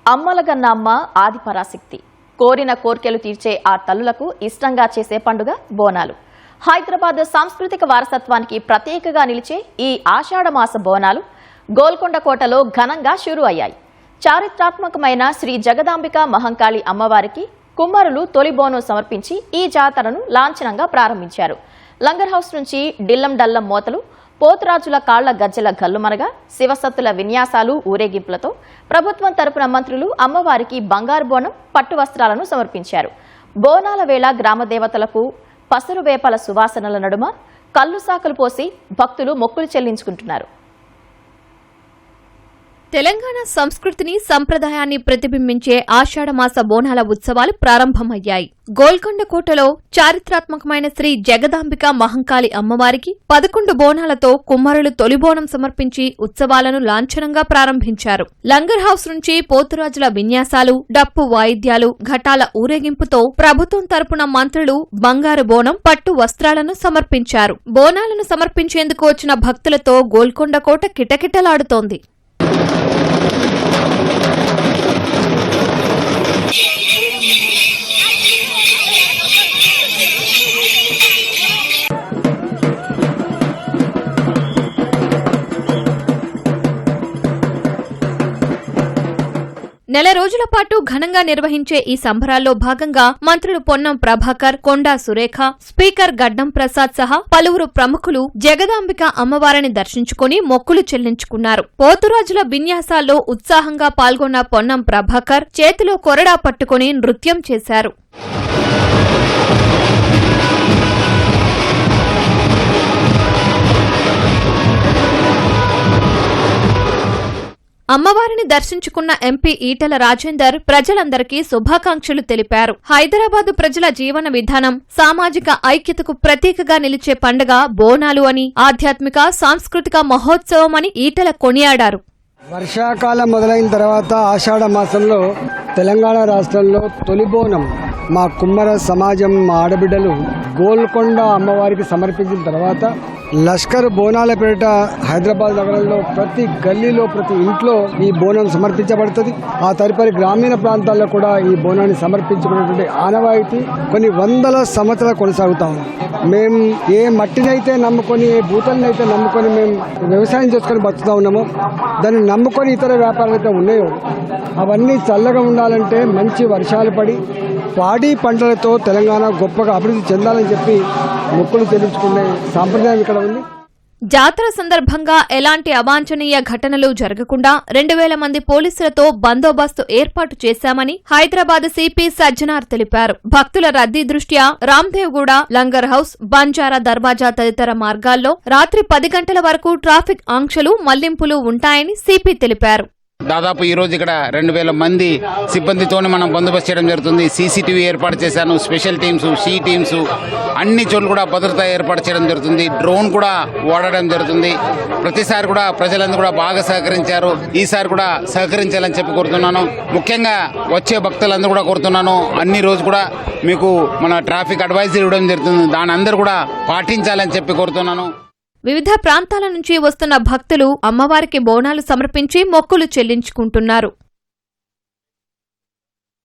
అమ్మలగన్న అమ్మ ఆదిపరాశక్తి కోరిన కోర్కెలు తీర్చే ఆ తల్లులకు ఇష్టంగా చేసే పండుగ బోనాలు. హైదరాబాద్ సాంస్కృతిక వారసత్వానికి ప్రత్యేకగా నిలిచే ఈ ఆషాఢమాస బోనాలు గోల్కొండ కోటలో ఘనంగా షురు అయ్యాయి. చారిత్రాత్మకమైన శ్రీ జగదాంబిక మహంకాళి అమ్మవారికి కుమ్మరులు తొలి బోనం సమర్పించి ఈ జాతరను లాంఛనంగా ప్రారంభించారు. లంగర్ హౌస్ నుంచి డిల్లం డల్లం మోతలు, పోతురాజుల కాళ్ల గజ్జల గల్లుమనగా శివసత్తుల విన్యాసాలు, ఊరేగింపులతో ప్రభుత్వం తరపున మంత్రులు అమ్మవారికి బంగారు బోనం, పట్టు వస్త్రాలను సమర్పించారు. బోనాల వేళ గ్రామ దేవతలకు పసరు వేపల సువాసనల నడుమ కల్లు సాకలు పోసి భక్తులు మొక్కులు చెల్లించుకుంటున్నారు. తెలంగాణ సంస్కృతిని, సంప్రదాయాన్ని ప్రతిబింబించే ఆషాఢమాస బోనాల ఉత్సవాలు ప్రారంభమయ్యాయి. గోల్కొండ కోటలో చారిత్రాత్మకమైన శ్రీ జగదాంబిక మహంకాళి అమ్మవారికి 11 బోనాలతో కుమ్మరులు తొలి బోనం సమర్పించి ఉత్సవాలను లాంఛనంగా ప్రారంభించారు. లంగర్ హౌస్ నుంచి పోతురాజుల విన్యాసాలు, డప్పు వాయిద్యాలు, ఘటాల ఊరేగింపుతో ప్రభుత్వం తరపున మంత్రులు బంగారు బోనం, పట్టు వస్త్రాలను సమర్పించారు. బోనాలను సమర్పించేందుకు వచ్చిన భక్తులతో గోల్కొండ కోట కిటకిటలాడుతోంది. నెల రోజుల పాటు ఘనంగా నిర్వహించే ఈ సంబరాల్లో భాగంగా మంత్రులు పొన్నం ప్రభాకర్, కొండా సురేఖ, స్పీకర్ గడ్డం ప్రసాద్ సహా పలువురు ప్రముఖులు జగదాంబిక అమ్మవారిని దర్శించుకుని మొక్కులు చెల్లించుకున్నారు. పోతురాజుల విన్యాసాల్లో ఉత్సాహంగా పాల్గొన్న పొన్నం ప్రభాకర్ చేతిలో కొరడా పట్టుకుని నృత్యం చేశారు. అమ్మవారిని దర్శించుకున్న ఎంపీ ఈటెల రాజేందర్ ప్రజలందరికీ శుభాకాంక్షలు తెలిపారు. హైదరాబాదు ప్రజల జీవన విధానం, సామాజిక ఐక్యతకు ప్రతీకగా నిలిచే పండుగ బోనాలు అని, ఆధ్యాత్మిక సాంస్కృతిక మహోత్సవం అని ఈటెల కొనియాడారు. వర్షాకాలం మొదలైన తర్వాత ఆషాఢ మాసంలో తెలంగాణ రాష్ట్రంలో తొలి బోనం మా కుమ్మర సమాజం, మా ఆడబిడ్డలు గోల్కొండ అమ్మవారికి సమర్పించిన తర్వాత లష్కర్ బోనాల పేరిట హైదరాబాద్ నగరంలో ప్రతి గల్లీలో, ప్రతి ఇంట్లో ఈ బోనం సమర్పించబడుతుంది. ఆ తదుపరి గ్రామీణ ప్రాంతాల్లో కూడా ఈ బోనాన్ని సమర్పించుకునేటువంటి ఆనవాయితీ కొన్ని వందల సంవత్సరాలు కొనసాగుతా ఉంది. మేము ఏ మట్టినైతే నమ్ముకొని, ఏ భూతలనైతే నమ్ముకొని మేము వ్యవసాయం చేసుకొని బతుకుతా ఉన్నామో, దాన్ని నమ్ముకొని ఇతర వ్యాపారాలు అయితే ఉన్నాయో అవన్నీ చల్లగా ఉండాలంటే మంచి వర్షాలు పడి పాడి పంటలతో తెలంగాణ గొప్పగా అభివృద్ధి చెందాలని చెప్పి మొక్కులు చెల్లించుకునే సాంప్రదాయం ఇక్కడ ఉంది. జాతర సందర్భంగా ఎలాంటి అవాంఛనీయ ఘటనలు జరగకుండా 2000 మంది పోలీసులతో బందోబస్తు ఏర్పాటు చేశామని హైదరాబాద్ సిపి సజ్జనార్ తెలిపారు. భక్తుల రద్దీ దృష్ట్యా రామ్దేవ్గూడ, లంగర్ హౌస్, బంజారా దర్వాజా తదితర మార్గాల్లో రాత్రి 10 గంటల వరకు ట్రాఫిక్ ఆంక్షలు, మళ్లింపులు ఉంటాయని సిపి తెలిపారు. దాదాపు ఈ రోజు ఇక్కడ 2000 మంది సిబ్బందితోనే మనం బందోబస్తు చేయడం జరుగుతుంది. సీసీటీవీ ఏర్పాటు చేశాను, స్పెషల్ టీమ్స్, షీ టీమ్స్, అన్ని చోట్ల కూడా భద్రత ఏర్పాటు చేయడం జరుగుతుంది. డ్రోన్ కూడా వాడడం జరుగుతుంది. ప్రతిసారి కూడా ప్రజలందరూ కూడా బాగా సహకరించారు. ఈసారి కూడా సహకరించాలని చెప్పి కోరుతున్నాను. ముఖ్యంగా వచ్చే భక్తులందరూ కూడా కోరుతున్నాను, అన్ని రోజు కూడా మీకు మన ట్రాఫిక్ అడ్వైజరీ ఇవ్వడం జరుగుతుంది. దాని అందరూ కూడా పాటించాలని చెప్పి కోరుతున్నాను. వివిధ ప్రాంతాల నుంచి వస్తున్న భక్తులు అమ్మవారికి బోనాలు సమర్పించి మొక్కులు చెల్లించుకుంటున్నారు.